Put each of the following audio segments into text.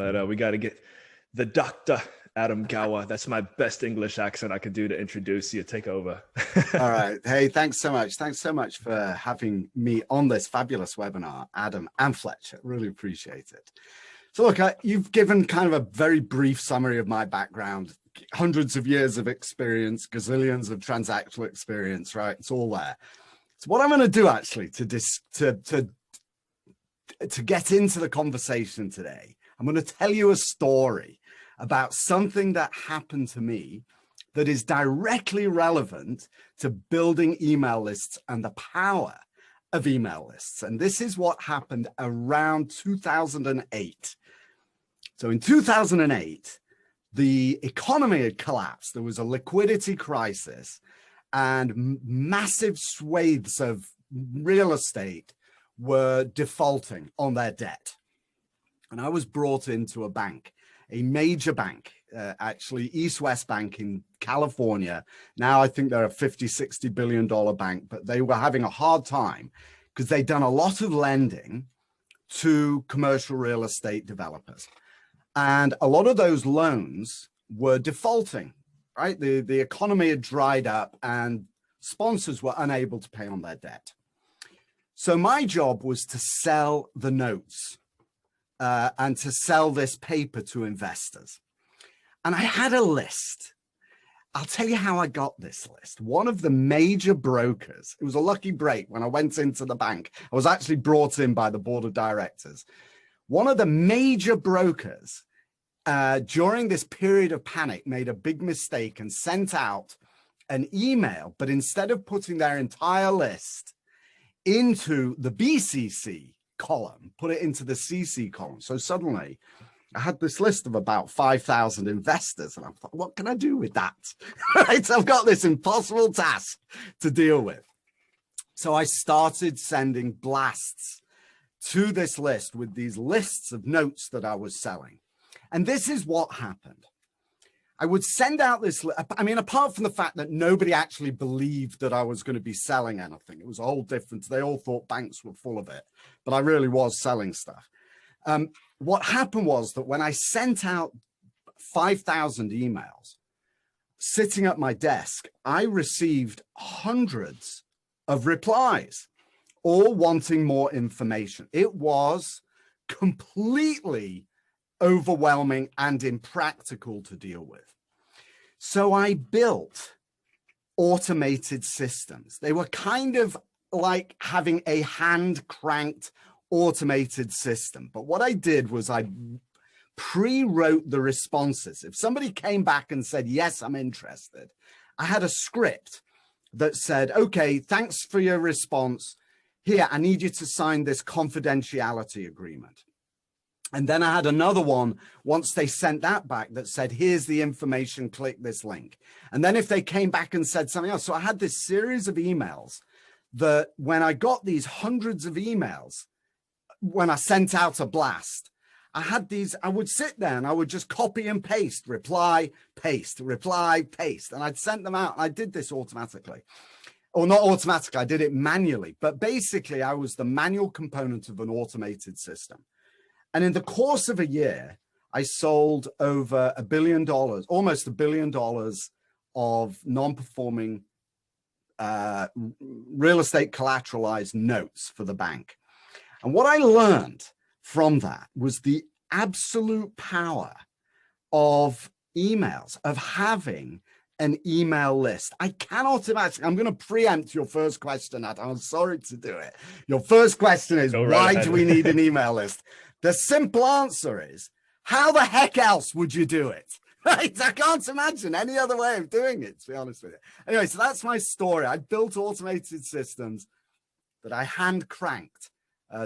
But we got to get the Dr. Adam Gower. That's my best English accent I could do to introduce you. Take over. All right. Hey, thanks so much. Thanks so much for having me on this fabulous webinar, Adam and Fletcher. Really appreciate it. So look, you've given kind of a very brief summary of my background, hundreds of years of experience, gazillions of transactional experience, right? It's all there. So what I'm going to do actually to get into the conversation today, I'm going to tell you a story about something that happened to me that is directly relevant to building email lists and the power of email lists. And this is what happened around 2008. So in 2008, the economy had collapsed. There was a liquidity crisis and massive swathes of real estate were defaulting on their debt. And I was brought into a bank, a major bank, actually East West Bank in California. Now I think they're a $50–60 billion bank, but they were having a hard time because they'd done a lot of lending to commercial real estate developers. And a lot of those loans were defaulting, right? The economy had dried up and sponsors were unable to pay on their debt. So my job was to sell the notes and to sell this paper to investors. And I had a list. I'll tell you how I got this list. One of the major brokers, it was a lucky break when I went into the bank. I was actually brought in by the board of directors. One of the major brokers during this period of panic made a big mistake and sent out an email, but instead of putting their entire list into the BCC column, put it into the CC column. So suddenly I had this list of about 5,000 investors and I thought, what can I do with that? Right? So I've got this impossible task to deal with. So I started sending blasts to this list with these lists of notes that I was selling. And this is what happened. I would send out this, I mean, apart from the fact that nobody actually believed that I was going to be selling anything, it was a whole different, they all thought banks were full of it, but I really was selling stuff. What happened was that when I sent out 5,000 emails, sitting at my desk, I received hundreds of replies, all wanting more information. It was completely overwhelming and impractical to deal with. So I built automated systems. They were kind of like having a hand-cranked automated system. But what I did was I pre-wrote the responses. If somebody came back and said, yes, I'm interested, I had a script that said, okay, thanks for your response. Here, I need you to sign this confidentiality agreement. And then I had another one once they sent that back that said, here's the information, click this link. And then if they came back and said something else. So I had this series of emails that when I got these hundreds of emails, when I sent out a blast, I had these, I would sit there and I would just copy and paste, reply, paste, reply, paste. And I'd sent them out. I did this automatically. Or not automatically, I did it manually. But basically, I was the manual component of an automated system. And in the course of a year, I sold over $1 billion, almost $1 billion of non-performing real estate collateralized notes for the bank. And what I learned from that was the absolute power of emails, of having an email list. I cannot imagine. I'm going to preempt your first question, Adam. I'm sorry to do it. Your first question is, why do we need an email list? The simple answer is, how the heck else would you do it? Right? I can't imagine any other way of doing it, to be honest with you. Anyway, so that's my story. I built automated systems that I hand cranked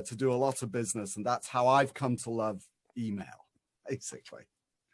to do a lot of business. And that's how I've come to love email, basically.